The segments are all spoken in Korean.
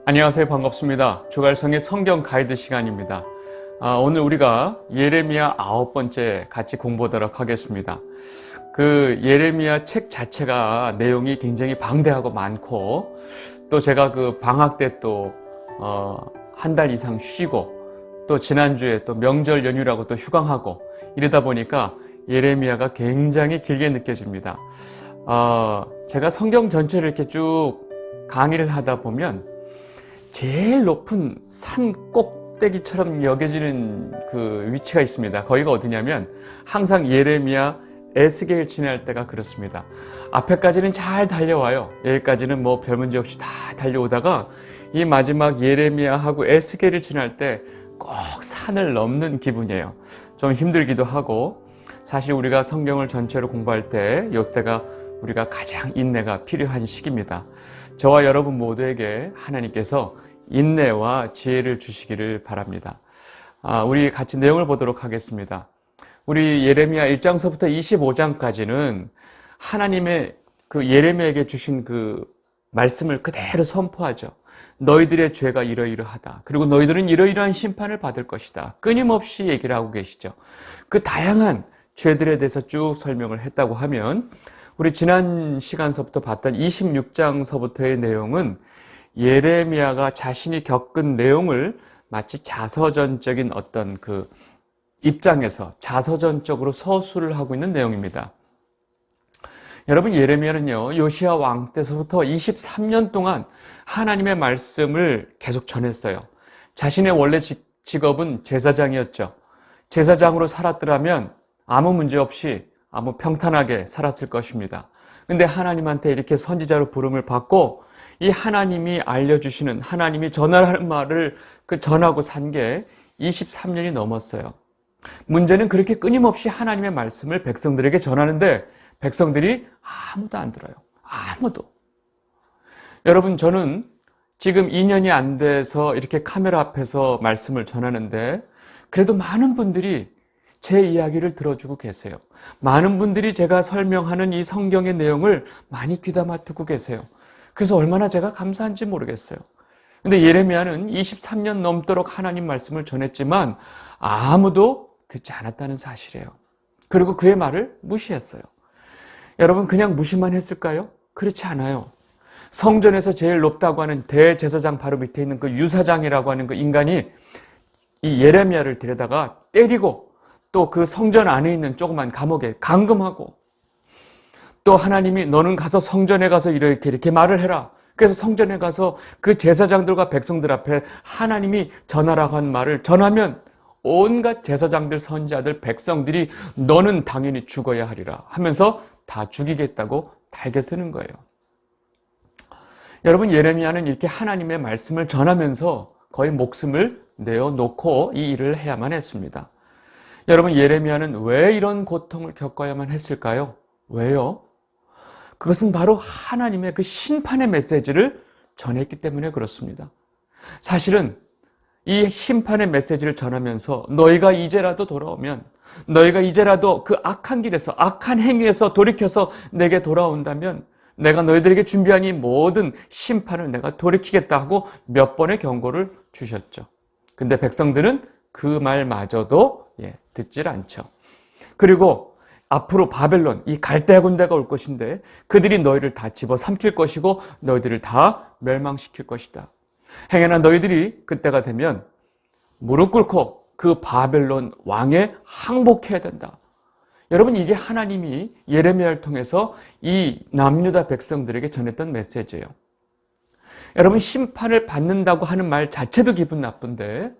안녕하세요. 반갑습니다. 주갈성의 성경 가이드 시간입니다. 오늘 우리가 예레미야 9번째 같이 공부하도록 하겠습니다. 그 예레미야 책 자체가 내용이 굉장히 방대하고 많고, 또 제가 그 방학 때 또 한 달 이상 쉬고, 또 지난주에 또 명절 연휴라고 또 휴강하고 이러다 보니까 예레미야가 굉장히 길게 느껴집니다. 제가 성경 전체를 이렇게 쭉 강의를 하다 보면 제일 높은 산 꼭대기처럼 여겨지는 그 위치가 있습니다. 거기가 어디냐면 항상 예레미야 에스겔 지날 때가 그렇습니다. 앞에까지는 잘 달려와요. 여기까지는 뭐 별 문제 없이 다 달려오다가 이 마지막 예레미야하고 에스겔을 지날 때 꼭 산을 넘는 기분이에요. 좀 힘들기도 하고, 사실 우리가 성경을 전체로 공부할 때 이때가 우리가 가장 인내가 필요한 시기입니다. 저와 여러분 모두에게 하나님께서 인내와 지혜를 주시기를 바랍니다. 우리 같이 내용을 보도록 하겠습니다. 우리 예레미야 1장서부터 25장까지는 하나님의 그 예레미야에게 주신 그 말씀을 그대로 선포하죠. 너희들의 죄가 이러이러하다. 그리고 너희들은 이러이러한 심판을 받을 것이다. 끊임없이 얘기를 하고 계시죠. 그 다양한 죄들에 대해서 쭉 설명을 했다고 하면, 우리 지난 시간서부터 봤던 26장서부터의 내용은 예레미야가 자신이 겪은 내용을 마치 자서전적인 어떤 그 입장에서 자서전적으로 서술을 하고 있는 내용입니다. 여러분, 예레미야는요, 요시야 왕 때서부터 23년 동안 하나님의 말씀을 계속 전했어요. 자신의 원래 직업은 제사장이었죠. 제사장으로 살았더라면 아무 문제 없이 아무 평탄하게 살았을 것입니다. 근데 하나님한테 이렇게 선지자로 부름을 받고 이 하나님이 알려주시는, 하나님이 전하는 말을 전하고 산 게 23년이 넘었어요. 문제는 그렇게 끊임없이 하나님의 말씀을 백성들에게 전하는데 백성들이 아무도 안 들어요. 아무도. 여러분, 저는 지금 2년이 안 돼서 이렇게 카메라 앞에서 말씀을 전하는데 그래도 많은 분들이 제 이야기를 들어주고 계세요. 많은 분들이 제가 설명하는 이 성경의 내용을 많이 귀담아 듣고 계세요. 그래서 얼마나 제가 감사한지 모르겠어요. 근데 예레미야는 23년 넘도록 하나님 말씀을 전했지만 아무도 듣지 않았다는 사실이에요. 그리고 그의 말을 무시했어요. 여러분, 그냥 무시만 했을까요? 그렇지 않아요. 성전에서 제일 높다고 하는 대제사장 바로 밑에 있는 그 유사장이라고 하는 그 인간이 이 예레미야를 데려다가 때리고, 또 그 성전 안에 있는 조그만 감옥에 감금하고, 또 하나님이 너는 가서 성전에 가서 이렇게 말을 해라. 그래서 성전에 가서 그 제사장들과 백성들 앞에 하나님이 전하라고 한 말을 전하면 온갖 제사장들, 선지자들, 백성들이 너는 당연히 죽어야 하리라 하면서 다 죽이겠다고 달겨드는 거예요. 여러분, 예레미야는 이렇게 하나님의 말씀을 전하면서 거의 목숨을 내어놓고 이 일을 해야만 했습니다. 여러분, 예레미야는 왜 이런 고통을 겪어야만 했을까요? 왜요? 그것은 바로 하나님의 그 심판의 메시지를 전했기 때문에 그렇습니다. 사실은 이 심판의 메시지를 전하면서 너희가 이제라도 돌아오면, 너희가 이제라도 그 악한 길에서, 악한 행위에서 돌이켜서 내게 돌아온다면 내가 너희들에게 준비한 이 모든 심판을 내가 돌이키겠다 하고 몇 번의 경고를 주셨죠. 근데 백성들은 그 말마저도 듣질 않죠. 그리고 앞으로 바벨론, 이 갈대아 군대가 올 것인데 그들이 너희를 다 집어삼킬 것이고 너희들을 다 멸망시킬 것이다. 행여나 너희들이 그때가 되면 무릎 꿇고 그 바벨론 왕에 항복해야 된다. 여러분, 이게 하나님이 예레미야를 통해서 이 남유다 백성들에게 전했던 메시지예요. 여러분, 심판을 받는다고 하는 말 자체도 기분 나쁜데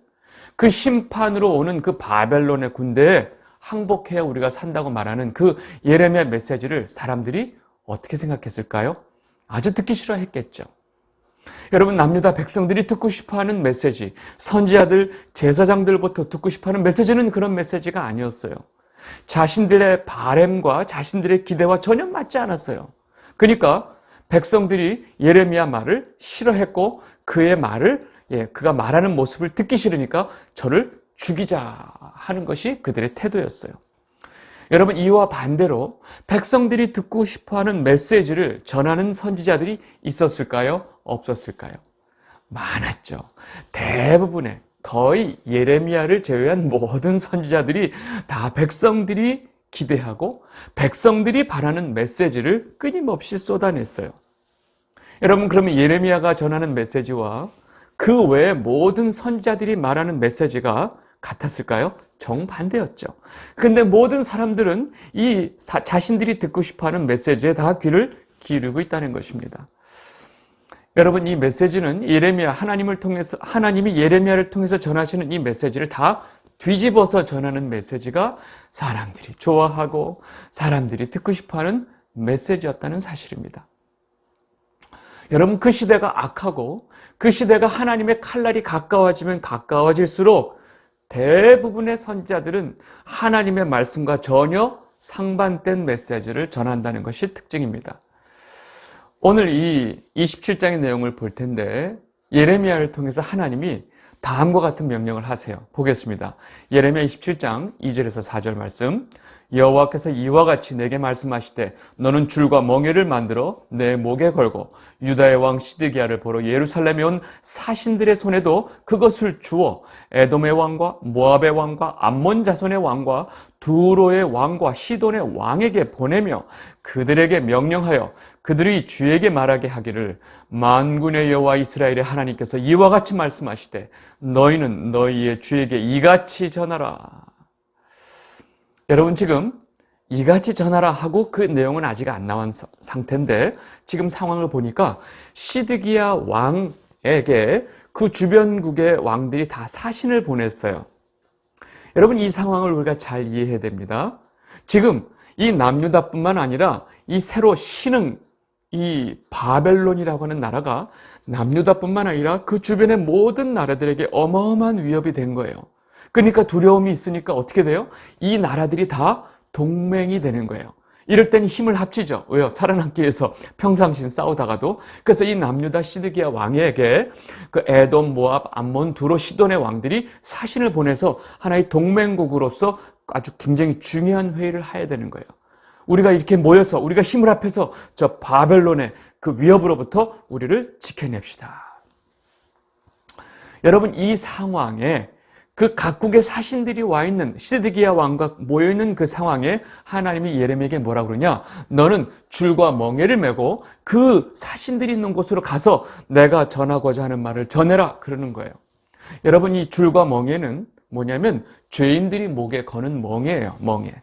그 심판으로 오는 그 바벨론의 군대에 항복해야 우리가 산다고 말하는 그 예레미야 메시지를 사람들이 어떻게 생각했을까요? 아주 듣기 싫어했겠죠. 여러분, 남유다 백성들이 듣고 싶어하는 메시지, 선지자들, 제사장들부터 듣고 싶어하는 메시지는 그런 메시지가 아니었어요. 자신들의 바램과 자신들의 기대와 전혀 맞지 않았어요. 그러니까 백성들이 예레미야 말을 싫어했고 그의 말을, 그가 말하는 모습을 듣기 싫으니까 저를 죽이자 하는 것이 그들의 태도였어요. 여러분, 이와 반대로 백성들이 듣고 싶어하는 메시지를 전하는 선지자들이 있었을까요? 없었을까요? 많았죠. 대부분의 거의 예레미야를 제외한 모든 선지자들이 다 백성들이 기대하고 백성들이 바라는 메시지를 끊임없이 쏟아냈어요. 여러분, 그러면 예레미야가 전하는 메시지와 그 외의 모든 선지자들이 말하는 메시지가 같았을까요? 정반대였죠. 근데 모든 사람들은 자신들이 듣고 싶어하는 메시지에 다 귀를 기울이고 있다는 것입니다. 여러분, 이 메시지는 하나님이 예레미야를 통해서 전하시는 이 메시지를 다 뒤집어서 전하는 메시지가 사람들이 좋아하고 사람들이 듣고 싶어하는 메시지였다는 사실입니다. 여러분, 그 시대가 악하고 그 시대가 하나님의 칼날이 가까워지면 가까워질수록 대부분의 선지자들은 하나님의 말씀과 전혀 상반된 메시지를 전한다는 것이 특징입니다. 오늘 이 27장의 내용을 볼 텐데 예레미야를 통해서 하나님이 다음과 같은 명령을 하세요. 보겠습니다. 예레미야 27장 2절에서 4절 말씀. 여호와께서 이와 같이 내게 말씀하시되 너는 줄과 멍에를 만들어 내 목에 걸고 유다의 왕 시드기야를 보러 예루살렘에 온 사신들의 손에도 그것을 주어 에돔의 왕과 모압의 왕과 암몬 자손의 왕과 두로의 왕과 시돈의 왕에게 보내며 그들에게 명령하여 그들이 주에게 말하게 하기를 만군의 여호와 이스라엘의 하나님께서 이와 같이 말씀하시되 너희는 너희의 주에게 이같이 전하라. 여러분, 지금 이같이 전하라 하고 그 내용은 아직 안 나온 상태인데 지금 상황을 보니까 시드기야 왕에게 그 주변국의 왕들이 다 사신을 보냈어요. 여러분, 이 상황을 우리가 잘 이해해야 됩니다. 지금 이 남유다뿐만 아니라 이 새로 신흥 이 바벨론이라고 하는 나라가 남유다뿐만 아니라 그 주변의 모든 나라들에게 어마어마한 위협이 된 거예요. 그러니까 두려움이 있으니까 어떻게 돼요? 이 나라들이 다 동맹이 되는 거예요. 이럴 때는 힘을 합치죠. 왜요? 살아남기 위해서 평상시 싸우다가도. 그래서 이 남유다 시드기야 왕에게 그 에돔, 모압, 암몬, 두로, 시돈의 왕들이 사신을 보내서 하나의 동맹국으로서 아주 굉장히 중요한 회의를 해야 되는 거예요. 우리가 이렇게 모여서 우리가 힘을 합해서 저 바벨론의 그 위협으로부터 우리를 지켜냅시다. 여러분, 이 상황에 그 각국의 사신들이 와 있는 시드기야 왕과 모여 있는 그 상황에 하나님이 예레미야에게 뭐라 그러냐? 너는 줄과 멍에를 메고 그 사신들이 있는 곳으로 가서 내가 전하고자 하는 말을 전해라 그러는 거예요. 여러분, 이 줄과 멍에는 뭐냐면 죄인들이 목에 거는 멍에예요. 멍에.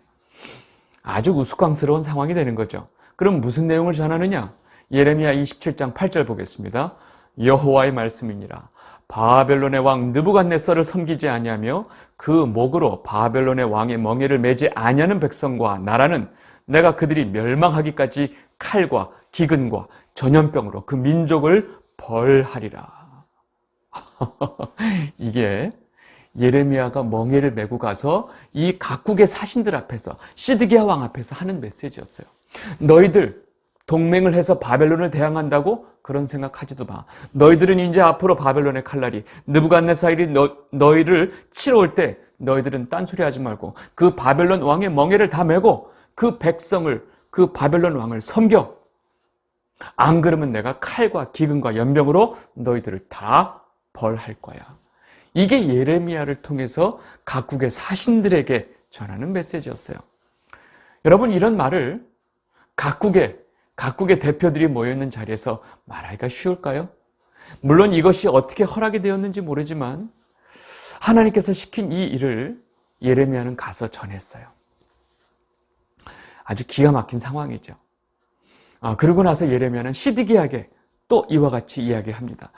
아주 우스꽝스러운 상황이 되는 거죠. 그럼 무슨 내용을 전하느냐? 예레미야 27장 8절 보겠습니다. 여호와의 말씀이니라. 바벨론의 왕 느부갓네살을 섬기지 아니하며 그 목으로 바벨론의 왕의 멍에를 매지 아니하는 백성과 나라는 내가 그들이 멸망하기까지 칼과 기근과 전염병으로 그 민족을 벌하리라. 이게 예레미야가 멍에를 메고 가서 이 각국의 사신들 앞에서 시드기야 왕 앞에서 하는 메시지였어요. 너희들 동맹을 해서 바벨론을 대항한다고? 그런 생각하지도 마. 너희들은 이제 앞으로 바벨론의 칼날이 느부갓네살이 너희를 치러 올 때 너희들은 딴소리 하지 말고 그 바벨론 왕의 멍에를 다 메고 그 백성을, 그 바벨론 왕을 섬겨. 안 그러면 내가 칼과 기근과 연병으로 너희들을 다 벌할 거야. 이게 예레미야를 통해서 각국의 사신들에게 전하는 메시지였어요. 여러분, 이런 말을 각국의 대표들이 모여있는 자리에서 말하기가 쉬울까요? 물론 이것이 어떻게 허락이 되었는지 모르지만 하나님께서 시킨 이 일을 예레미야는 가서 전했어요. 아주 기가 막힌 상황이죠. 그러고 나서 예레미야는 시드기야에게 또 이와 같이 이야기를 합니다.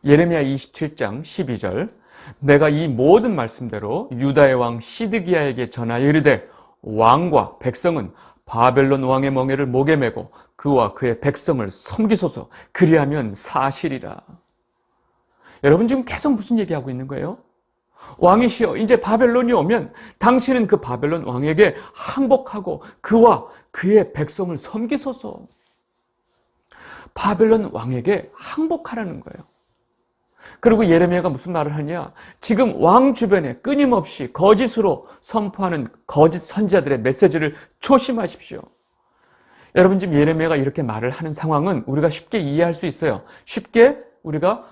예레미야 27장 12절. 내가 이 모든 말씀대로 유다의 왕 시드기야에게 전하여 이르되 왕과 백성은 바벨론 왕의 멍에를 목에 메고 그와 그의 백성을 섬기소서. 그리하면 사실이라. 여러분, 지금 계속 무슨 얘기하고 있는 거예요? 왕이시여, 이제 바벨론이 오면 당신은 그 바벨론 왕에게 항복하고 그와 그의 백성을 섬기소서. 바벨론 왕에게 항복하라는 거예요. 그리고 예레미야가 무슨 말을 하냐? 지금 왕 주변에 끊임없이 거짓으로 선포하는 거짓 선지자들의 메시지를 조심하십시오. 여러분, 지금 예레미야가 이렇게 말을 하는 상황은 우리가 쉽게 이해할 수 있어요. 쉽게 우리가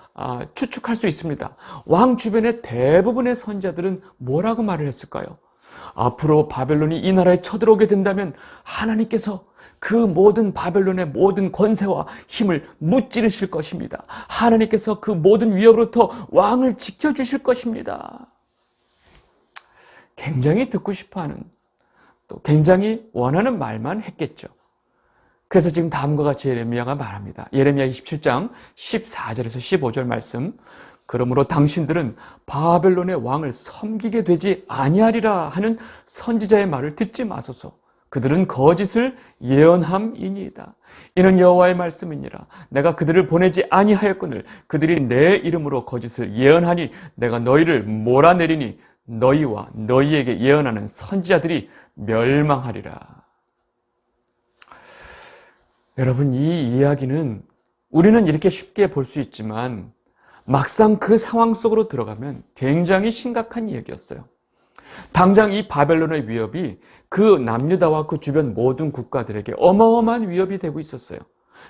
추측할 수 있습니다. 왕 주변의 대부분의 선지자들은 뭐라고 말을 했을까요? 앞으로 바벨론이 이 나라에 쳐들어오게 된다면 하나님께서 그 모든 바벨론의 모든 권세와 힘을 무찌르실 것입니다. 하나님께서 그 모든 위협으로부터 왕을 지켜주실 것입니다. 굉장히 듣고 싶어하는, 또 굉장히 원하는 말만 했겠죠. 그래서 지금 다음과 같이 예레미야가 말합니다. 예레미야 27장 14절에서 15절 말씀. 그러므로 당신들은 바벨론의 왕을 섬기게 되지 아니하리라 하는 선지자의 말을 듣지 마소서. 그들은 거짓을 예언함이니이다. 이는 여호와의 말씀이니라. 내가 그들을 보내지 아니하였거늘 그들이 내 이름으로 거짓을 예언하니 내가 너희를 몰아내리니 너희와 너희에게 예언하는 선지자들이 멸망하리라. 여러분, 이 이야기는 우리는 이렇게 쉽게 볼 수 있지만 막상 그 상황 속으로 들어가면 굉장히 심각한 이야기였어요. 당장 이 바벨론의 위협이 그 남유다와 그 주변 모든 국가들에게 어마어마한 위협이 되고 있었어요.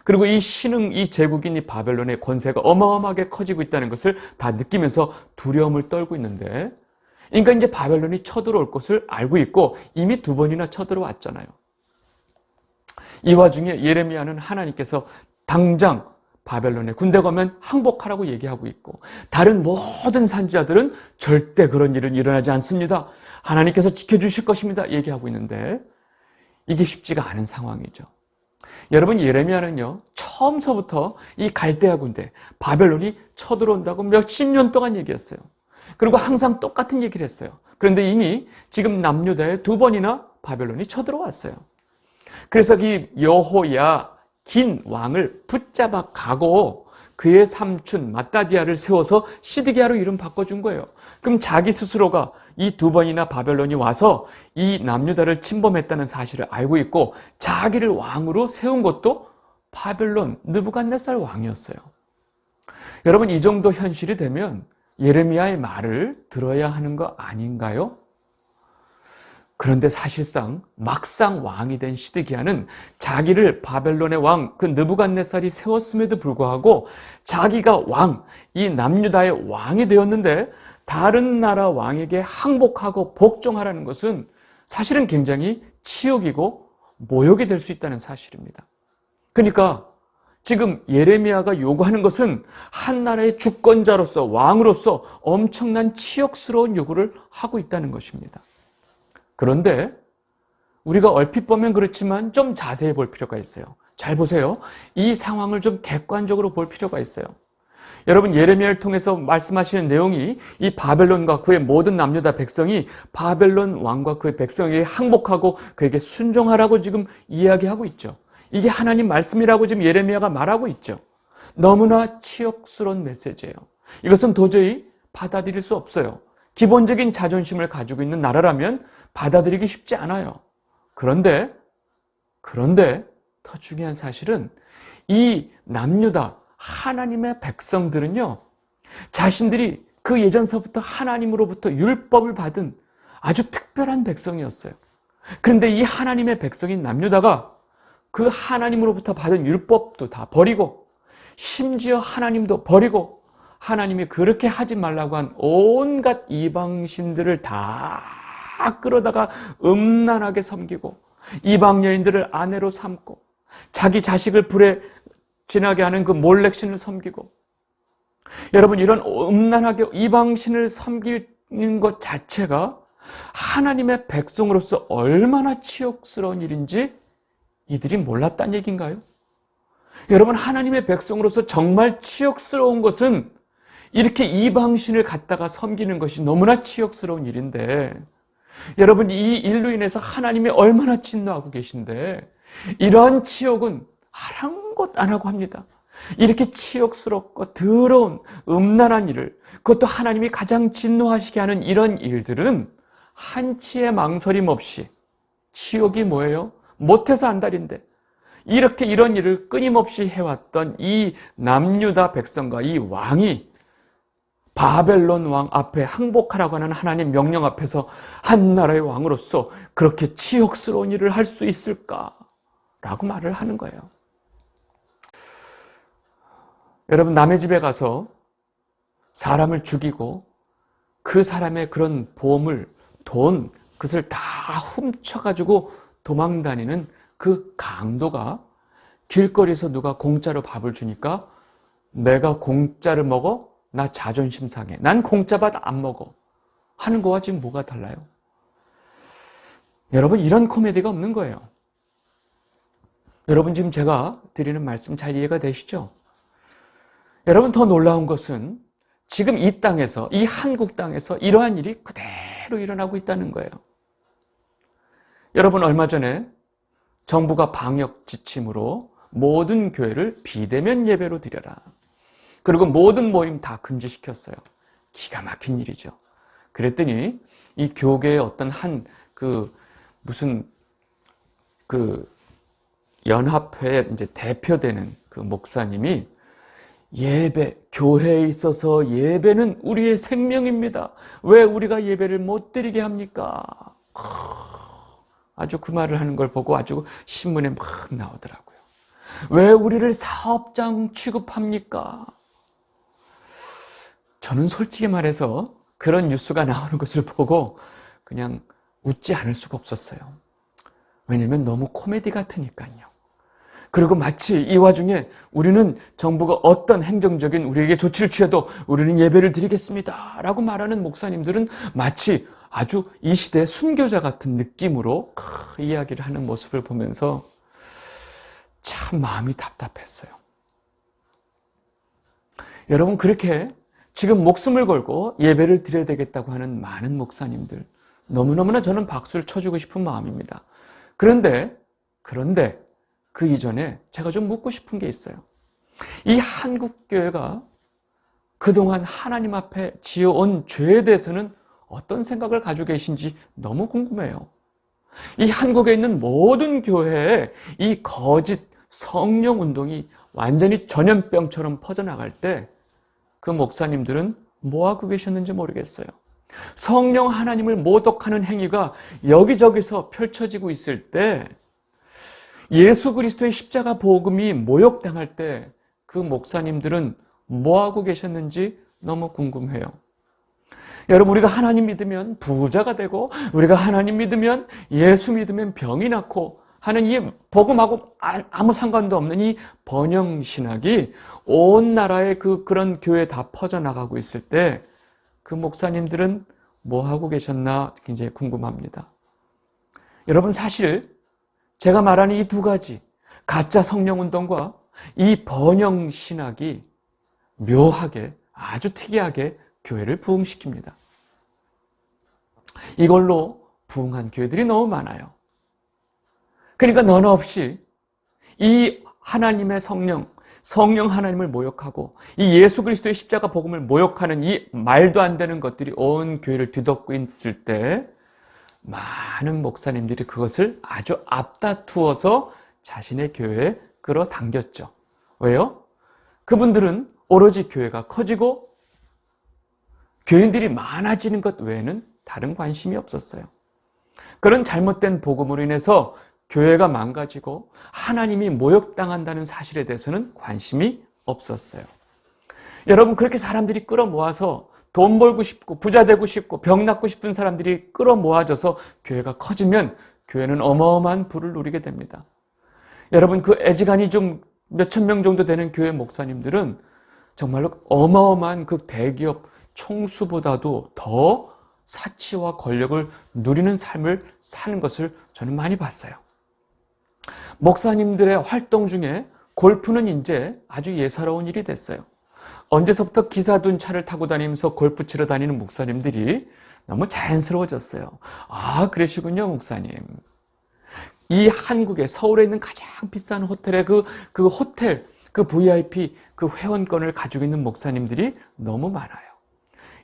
그리고 이 신흥, 이 제국인 이 바벨론의 권세가 어마어마하게 커지고 있다는 것을 다 느끼면서 두려움을 떨고 있는데, 그러니까 이제 바벨론이 쳐들어올 것을 알고 있고 이미 2번이나 쳐들어왔잖아요. 이 와중에 예레미야는 하나님께서 당장 바벨론에 군대가 오면 항복하라고 얘기하고 있고, 다른 모든 선지자들은 절대 그런 일은 일어나지 않습니다. 하나님께서 지켜주실 것입니다. 얘기하고 있는데 이게 쉽지가 않은 상황이죠. 여러분, 예레미야는요, 처음서부터 이 갈대아 군대, 바벨론이 쳐들어온다고 몇십 년 동안 얘기했어요. 그리고 항상 똑같은 얘기를 했어요. 그런데 이미 지금 남유다에 2번이나 바벨론이 쳐들어왔어요. 그래서 이 여호야긴 왕을 붙잡아 가고 그의 삼촌 마따디아를 세워서 시드기야로 이름 바꿔준 거예요. 그럼 자기 스스로가 이 2번이나 바벨론이 와서 이 남유다를 침범했다는 사실을 알고 있고 자기를 왕으로 세운 것도 바벨론 느부갓네살 왕이었어요. 여러분, 이 정도 현실이 되면 예레미야의 말을 들어야 하는 거 아닌가요? 그런데 사실상 막상 왕이 된 시드기야는 자기를 바벨론의 왕 그 느부갓네살이 세웠음에도 불구하고 자기가 왕, 이 남유다의 왕이 되었는데 다른 나라 왕에게 항복하고 복종하라는 것은 사실은 굉장히 치욕이고 모욕이 될 수 있다는 사실입니다. 그러니까 지금 예레미야가 요구하는 것은 한 나라의 주권자로서, 왕으로서 엄청난 치욕스러운 요구를 하고 있다는 것입니다. 그런데 우리가 얼핏 보면 그렇지만 좀 자세히 볼 필요가 있어요. 잘 보세요. 이 상황을 좀 객관적으로 볼 필요가 있어요. 여러분, 예레미야를 통해서 말씀하시는 내용이 이 바벨론과 그의 모든 남유다 백성이 바벨론 왕과 그의 백성에게 항복하고 그에게 순종하라고 지금 이야기하고 있죠. 이게 하나님 말씀이라고 지금 예레미야가 말하고 있죠. 너무나 치욕스러운 메시지예요. 이것은 도저히 받아들일 수 없어요. 기본적인 자존심을 가지고 있는 나라라면 받아들이기 쉽지 않아요. 그런데 더 중요한 사실은 이 남유다 하나님의 백성들은요, 자신들이 그 예전서부터 하나님으로부터 율법을 받은 아주 특별한 백성이었어요. 그런데 이 하나님의 백성인 남유다가 그 하나님으로부터 받은 율법도 다 버리고 심지어 하나님도 버리고 하나님이 그렇게 하지 말라고 한 온갖 이방신들을 다 끌어다가 음란하게 섬기고 이방 여인들을 아내로 삼고 자기 자식을 불에 지나게 하는 그 몰렉신을 섬기고, 여러분, 이런 음란하게 이방신을 섬기는 것 자체가 하나님의 백성으로서 얼마나 치욕스러운 일인지 이들이 몰랐다는 얘기인가요? 여러분, 하나님의 백성으로서 정말 치욕스러운 것은 이렇게 이방신을 갖다가 섬기는 것이 너무나 치욕스러운 일인데, 여러분, 이 일로 인해서 하나님이 얼마나 진노하고 계신데 이러한 치욕은 아랑곳 안 하고 합니다. 이렇게 치욕스럽고 더러운 음란한 일을, 그것도 하나님이 가장 진노하시게 하는 이런 일들은 한치의 망설임 없이, 치욕이 뭐예요? 못해서 안달인데 이렇게 이런 일을 끊임없이 해왔던 이 남유다 백성과 이 왕이 바벨론 왕 앞에 항복하라고 하는 하나님 명령 앞에서 한 나라의 왕으로서 그렇게 치욕스러운 일을 할 수 있을까라고 말을 하는 거예요. 여러분, 남의 집에 가서 사람을 죽이고 그 사람의 그런 보험을, 돈, 그것을 다 훔쳐가지고 도망다니는 그 강도가 길거리에서 누가 공짜로 밥을 주니까 내가 공짜를 먹어? 나 자존심 상해. 난 공짜밥 안 먹어. 하는 거와 지금 뭐가 달라요? 여러분, 이런 코미디가 없는 거예요. 여러분, 지금 제가 드리는 말씀 잘 이해가 되시죠? 여러분, 더 놀라운 것은 지금 이 땅에서, 이 한국 땅에서 이러한 일이 그대로 일어나고 있다는 거예요. 여러분, 얼마 전에 정부가 방역 지침으로 모든 교회를 비대면 예배로 드려라. 그리고 모든 모임 다 금지시켰어요. 기가 막힌 일이죠. 그랬더니 이 교계의 어떤 연합회의 이제 대표되는 그 목사님이 교회에 있어서 예배는 우리의 생명입니다. 왜 우리가 예배를 못 드리게 합니까? 아주 그 말을 하는 걸 보고 아주 신문에 막 나오더라고요. 왜 우리를 사업장 취급합니까? 저는 솔직히 말해서 그런 뉴스가 나오는 것을 보고 그냥 웃지 않을 수가 없었어요. 왜냐면 너무 코미디 같으니까요. 그리고 마치 이 와중에 우리는 정부가 어떤 행정적인 우리에게 조치를 취해도 우리는 예배를 드리겠습니다 라고 말하는 목사님들은 마치 아주 이 시대의 순교자 같은 느낌으로 이야기를 하는 모습을 보면서 참 마음이 답답했어요. 여러분, 그렇게 지금 목숨을 걸고 예배를 드려야 되겠다고 하는 많은 목사님들, 너무너무나 저는 박수를 쳐주고 싶은 마음입니다. 그런데 그 이전에 제가 좀 묻고 싶은 게 있어요. 이 한국교회가 그동안 하나님 앞에 지어온 죄에 대해서는 어떤 생각을 가지고 계신지 너무 궁금해요. 이 한국에 있는 모든 교회에 이 거짓 성령 운동이 완전히 전염병처럼 퍼져나갈 때 그 목사님들은 뭐하고 계셨는지 모르겠어요. 성령 하나님을 모독하는 행위가 여기저기서 펼쳐지고 있을 때, 예수 그리스도의 십자가 복음이 모욕당할 때 그 목사님들은 뭐하고 계셨는지 너무 궁금해요. 여러분, 우리가 하나님 믿으면 부자가 되고, 우리가 하나님 믿으면, 예수 믿으면 병이 낫고 하는 이 복음하고 아무 상관도 없는 이 번영신학이 온 나라에 그런 교회에 다 퍼져나가고 있을 때 그 목사님들은 뭐하고 계셨나 굉장히 궁금합니다. 여러분, 사실 제가 말하는 이 두 가지, 가짜 성령운동과 이 번영신학이 묘하게, 아주 특이하게 교회를 부흥시킵니다. 이걸로 부흥한 교회들이 너무 많아요. 그러니까 너나 없이 이 하나님의 성령 하나님을 모욕하고 이 예수 그리스도의 십자가 복음을 모욕하는 이 말도 안 되는 것들이 온 교회를 뒤덮고 있을 때 많은 목사님들이 그것을 아주 앞다투어서 자신의 교회에 끌어당겼죠. 왜요? 그분들은 오로지 교회가 커지고 교인들이 많아지는 것 외에는 다른 관심이 없었어요. 그런 잘못된 복음으로 인해서 교회가 망가지고 하나님이 모욕당한다는 사실에 대해서는 관심이 없었어요. 여러분, 그렇게 사람들이 끌어모아서 돈 벌고 싶고 부자 되고 싶고 병 낫고 싶은 사람들이 끌어모아져서 교회가 커지면 교회는 어마어마한 부를 누리게 됩니다. 여러분, 그 애지간히 좀 몇천 명 정도 되는 교회 목사님들은 정말로 어마어마한 그 대기업 총수보다도 더 사치와 권력을 누리는 삶을 사는 것을 저는 많이 봤어요. 목사님들의 활동 중에 골프는 이제 아주 예사로운 일이 됐어요. 언제서부터 기사둔 차를 타고 다니면서 골프 치러 다니는 목사님들이 너무 자연스러워졌어요. 아, 그러시군요, 목사님. 이 한국에, 서울에 있는 가장 비싼 호텔의 그 호텔, 그 VIP, 그 회원권을 가지고 있는 목사님들이 너무 많아요.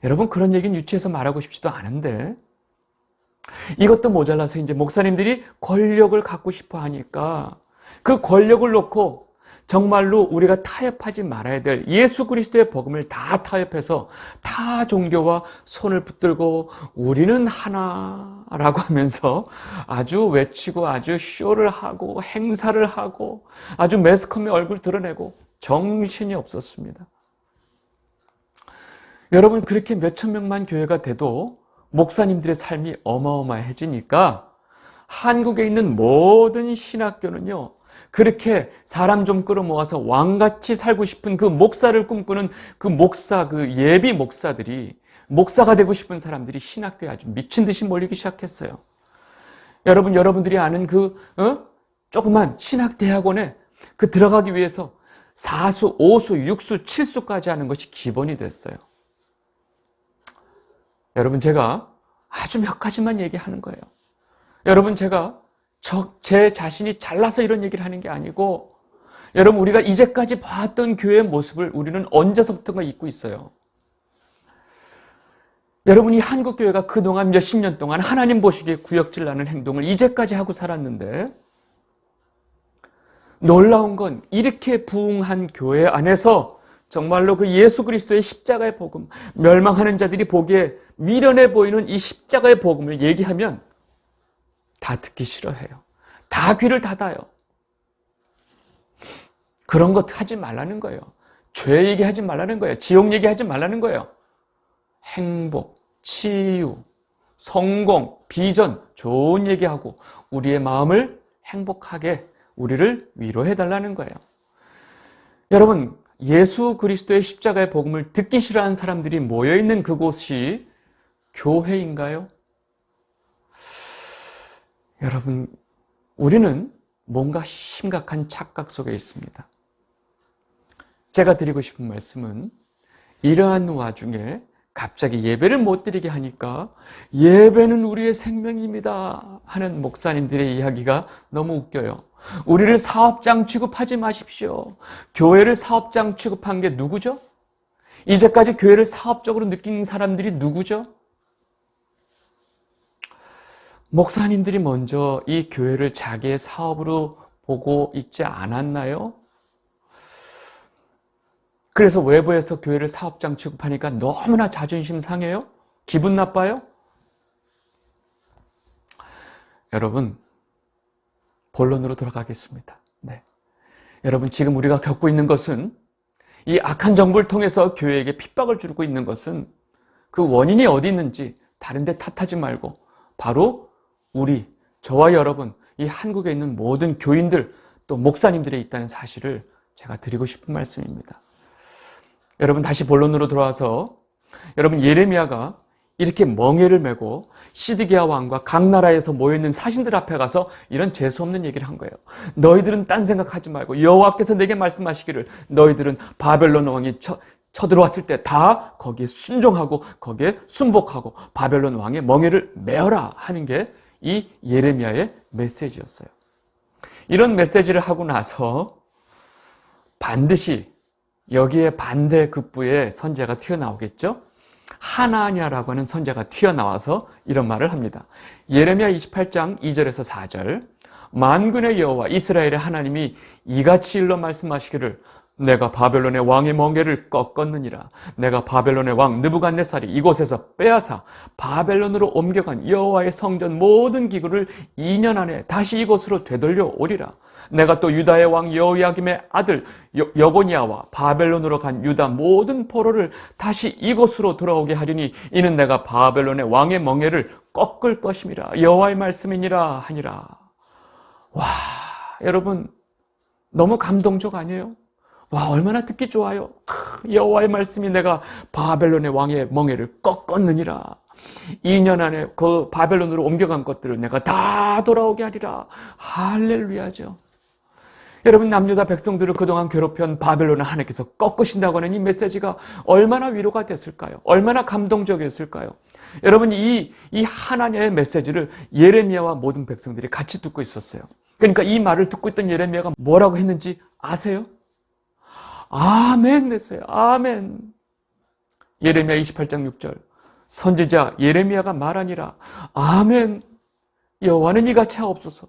여러분, 그런 얘기는 유치해서 말하고 싶지도 않은데, 이것도 모자라서 이제 목사님들이 권력을 갖고 싶어 하니까 그 권력을 놓고 정말로 우리가 타협하지 말아야 될 예수 그리스도의 복음을 다 타협해서 타 종교와 손을 붙들고 우리는 하나라고 하면서 아주 외치고 아주 쇼를 하고 행사를 하고 아주 매스컴의 얼굴 드러내고 정신이 없었습니다. 여러분, 그렇게 몇천 명만 교회가 돼도 목사님들의 삶이 어마어마해지니까 한국에 있는 모든 신학교는요, 그렇게 사람 좀 끌어모아서 왕같이 살고 싶은 그 목사를 꿈꾸는 그 예비 목사들이, 목사가 되고 싶은 사람들이 신학교에 아주 미친 듯이 몰리기 시작했어요. 여러분들이 아는 조그만 신학대학원에 들어가기 위해서 4수, 5수, 6수, 7수까지 하는 것이 기본이 됐어요. 여러분, 제가 아주 몇 가지만 얘기하는 거예요. 여러분, 제가 제 자신이 잘나서 이런 얘기를 하는 게 아니고, 여러분, 우리가 이제까지 봤던 교회의 모습을 우리는 언제서부턴가 잊고 있어요. 여러분이 한국 교회가 그동안 몇십 년 동안 하나님 보시기에 구역질 나는 행동을 이제까지 하고 살았는데, 놀라운 건 이렇게 부흥한 교회 안에서 정말로 그 예수 그리스도의 십자가의 복음, 멸망하는 자들이 보기에 미련해 보이는 이 십자가의 복음을 얘기하면 다 듣기 싫어해요. 다 귀를 닫아요. 그런 것 하지 말라는 거예요. 죄 얘기하지 말라는 거예요. 지옥 얘기하지 말라는 거예요. 행복, 치유, 성공, 비전, 좋은 얘기하고 우리의 마음을 행복하게, 우리를 위로해달라는 거예요. 여러분, 예수 그리스도의 십자가의 복음을 듣기 싫어하는 사람들이 모여있는 그곳이 교회인가요? 여러분, 우리는 뭔가 심각한 착각 속에 있습니다. 제가 드리고 싶은 말씀은, 이러한 와중에 갑자기 예배를 못 드리게 하니까 예배는 우리의 생명입니다 하는 목사님들의 이야기가 너무 웃겨요. 우리를 사업장 취급하지 마십시오. 교회를 사업장 취급한 게 누구죠? 이제까지 교회를 사업적으로 느낀 사람들이 누구죠? 목사님들이 먼저 이 교회를 자기의 사업으로 보고 있지 않았나요? 그래서 외부에서 교회를 사업장 취급하니까 너무나 자존심 상해요? 기분 나빠요? 여러분, 본론으로 돌아가겠습니다. 네. 여러분, 지금 우리가 겪고 있는 것은, 이 악한 정부를 통해서 교회에게 핍박을 주고 있는 것은 그 원인이 어디 있는지 다른 데 탓하지 말고 바로 저와 여러분, 이 한국에 있는 모든 교인들, 또 목사님들이 있다는 사실을 제가 드리고 싶은 말씀입니다. 여러분, 다시 본론으로 돌아와서, 여러분, 예레미야가 이렇게 멍에를 메고 시드기야 왕과 각 나라에서 모여있는 사신들 앞에 가서 이런 재수없는 얘기를 한 거예요. 너희들은 딴 생각하지 말고 여호와께서 내게 말씀하시기를, 너희들은 바벨론 왕이 쳐들어왔을 때 다 거기에 순종하고 거기에 순복하고 바벨론 왕의 멍에를 메어라 하는 게 이 예레미야의 메시지였어요. 이런 메시지를 하고 나서 반드시 여기에 반대급부의 선지자가 튀어나오겠죠? 하나냐라고 하는 선지자가 튀어나와서 이런 말을 합니다. 예레미야 28장 2절에서 4절, 만군의 여호와 이스라엘의 하나님이 이같이 일러 말씀하시기를, 내가 바벨론의 왕의 멍에를 꺾었느니라. 내가 바벨론의 왕 느부갓네살이 이곳에서 빼앗아 바벨론으로 옮겨간 여호와의 성전 모든 기구를 2년 안에 다시 이곳으로 되돌려 오리라. 내가 또 유다의 왕 여호야김의 아들 여고니아와 바벨론으로 간 유다 모든 포로를 다시 이곳으로 돌아오게 하리니, 이는 내가 바벨론의 왕의 멍에를 꺾을 것임이라. 여호와의 말씀이니라 하니라. 와, 여러분, 너무 감동적 아니에요? 와, 얼마나 듣기 좋아요. 여호와의 말씀이 내가 바벨론의 왕의 멍에를 꺾었느니라. 2년 안에 그 바벨론으로 옮겨간 것들을 내가 다 돌아오게 하리라. 할렐루야죠. 여러분, 남유다 백성들을 그동안 괴롭혀온 바벨론을 하나님께서 꺾으신다고 하는 이 메시지가 얼마나 위로가 됐을까요? 얼마나 감동적이었을까요? 여러분, 이 하나님의 메시지를 예레미야와 모든 백성들이 같이 듣고 있었어요. 그러니까 이 말을 듣고 있던 예레미야가 뭐라고 했는지 아세요? 아멘 했어요. 아멘. 예레미야 28장 6절, 선지자 예레미야가 말하니라. 아멘. 여호와는 이같이 하옵소서.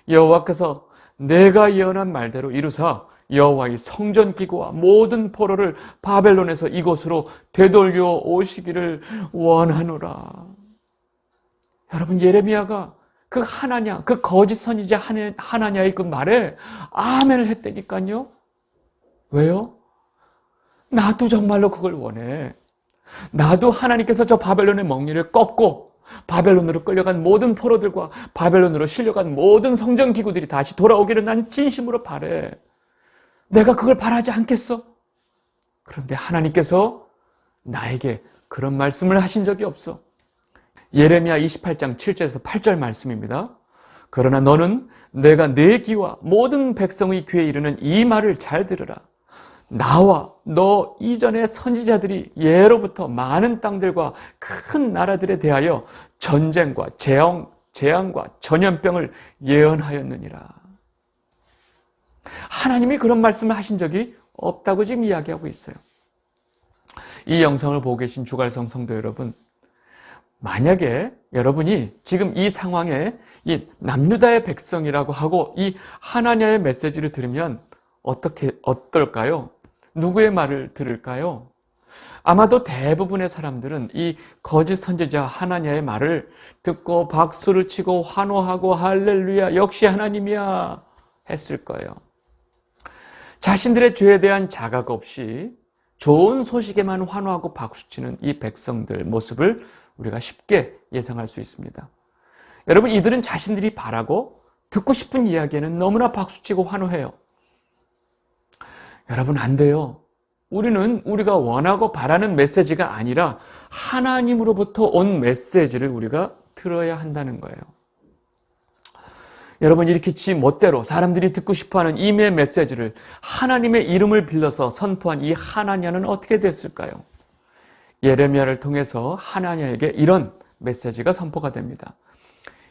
여호와께서 내가 예언한 말대로 이루사 여호와의 성전 기구와 모든 포로를 바벨론에서 이곳으로 되돌려 오시기를 원하노라. 여러분, 예레미야가 그 하나냐, 그 거짓 선지자 하나냐의 그 말에 아멘을 했다니까요. 왜요? 나도 정말로 그걸 원해. 나도 하나님께서 저 바벨론의 멍리를 꺾고 바벨론으로 끌려간 모든 포로들과 바벨론으로 실려간 모든 성전기구들이 다시 돌아오기를 난 진심으로 바래. 내가 그걸 바라지 않겠어? 그런데 하나님께서 나에게 그런 말씀을 하신 적이 없어. 예레미야 28장 7절에서 8절 말씀입니다. 그러나 너는 내가 내 귀와 모든 백성의 귀에 이르는 이 말을 잘 들으라. 나와 너 이전의 선지자들이 예로부터 많은 땅들과 큰 나라들에 대하여 전쟁과 재앙과 전염병을 예언하였느니라. 하나님이 그런 말씀을 하신 적이 없다고 지금 이야기하고 있어요. 이 영상을 보고 계신 주갈성 성도 여러분, 만약에 여러분이 지금 이 상황에 이 남유다의 백성이라고 하고 이 하나냐의 메시지를 들으면 어떨까요? 누구의 말을 들을까요? 아마도 대부분의 사람들은 이 거짓 선지자 하나냐의 말을 듣고 박수를 치고 환호하고 할렐루야 역시 하나님이야 했을 거예요. 자신들의 죄에 대한 자각 없이 좋은 소식에만 환호하고 박수치는 이 백성들 모습을 우리가 쉽게 예상할 수 있습니다. 여러분, 이들은 자신들이 바라고 듣고 싶은 이야기에는 너무나 박수치고 환호해요. 여러분, 안 돼요. 우리는 우리가 원하고 바라는 메시지가 아니라 하나님으로부터 온 메시지를 우리가 들어야 한다는 거예요. 여러분, 이렇게 지 멋대로 사람들이 듣고 싶어하는 임의 메시지를 하나님의 이름을 빌려서 선포한 이 하나냐는 어떻게 됐을까요? 예레미야를 통해서 하나냐에게 이런 메시지가 선포가 됩니다.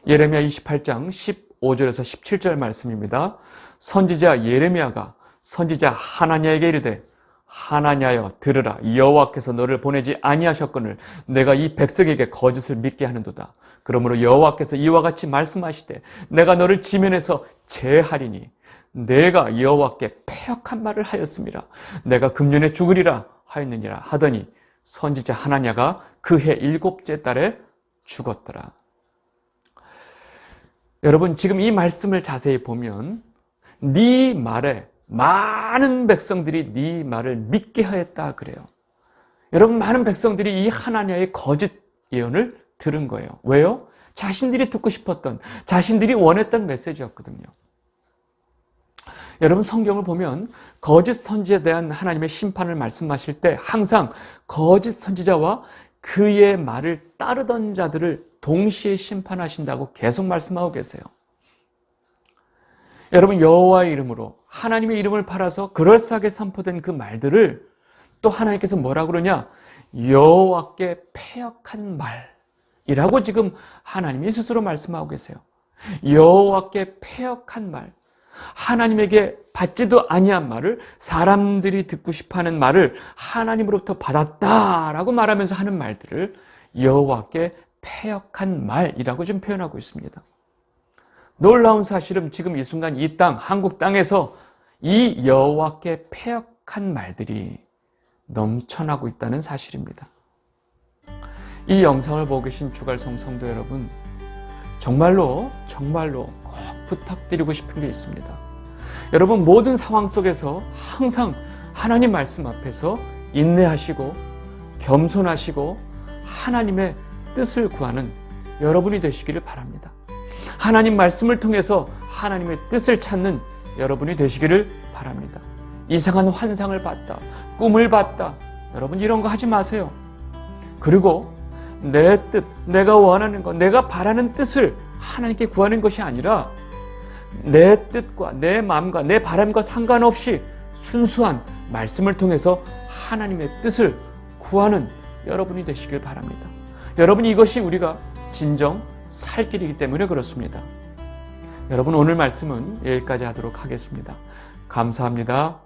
예레미야 28장 15절에서 17절 말씀입니다. 선지자 예레미야가 선지자 하나냐에게 이르되 하나냐여 들으라. 여호와께서 너를 보내지 아니하셨거늘 내가 이 백성에게 거짓을 믿게 하는도다. 그러므로 여호와께서 이와 같이 말씀하시되 내가 너를 지면에서 제하리니 내가 여호와께 패역한 말을 하였음이라. 내가 금년에 죽으리라 하였느니라 하더니 선지자 하나냐가 그 해 7째 달에 죽었더라. 여러분, 지금 이 말씀을 자세히 보면 네 말에 많은 백성들이 네 말을 믿게 하였다 그래요. 여러분, 많은 백성들이 이 하나냐의 거짓 예언을 들은 거예요. 왜요? 자신들이 듣고 싶었던, 자신들이 원했던 메시지였거든요. 여러분, 성경을 보면 거짓 선지자에 대한 하나님의 심판을 말씀하실 때 항상 거짓 선지자와 그의 말을 따르던 자들을 동시에 심판하신다고 계속 말씀하고 계세요. 여러분, 여호와의 이름으로 하나님의 이름을 팔아서 그럴싸하게 선포된 그 말들을 또 하나님께서 뭐라 그러냐? 여호와께 패역한 말이라고 지금 하나님이 스스로 말씀하고 계세요. 여호와께 패역한 말, 하나님에게 받지도 아니한 말을, 사람들이 듣고 싶어하는 말을 하나님으로부터 받았다라고 말하면서 하는 말들을 여호와께 패역한 말이라고 좀 표현하고 있습니다. 놀라운 사실은 지금 이 순간 이 땅, 한국 땅에서 이 여호와께 패역한 말들이 넘쳐나고 있다는 사실입니다. 이 영상을 보고 계신 주갈성 성도 여러분, 정말로 꼭 부탁드리고 싶은 게 있습니다. 여러분, 모든 상황 속에서 항상 하나님 말씀 앞에서 인내하시고 겸손하시고 하나님의 뜻을 구하는 여러분이 되시기를 바랍니다. 하나님 말씀을 통해서 하나님의 뜻을 찾는 여러분이 되시기를 바랍니다. 이상한 환상을 봤다, 꿈을 봤다, 여러분 이런 거 하지 마세요. 그리고 내 뜻, 내가 원하는 것, 내가 바라는 뜻을 하나님께 구하는 것이 아니라 내 뜻과 내 마음과 내 바람과 상관없이 순수한 말씀을 통해서 하나님의 뜻을 구하는 여러분이 되시길 바랍니다. 여러분, 이것이 우리가 진정 살 길이기 때문에 그렇습니다. 여러분, 오늘 말씀은 여기까지 하도록 하겠습니다. 감사합니다.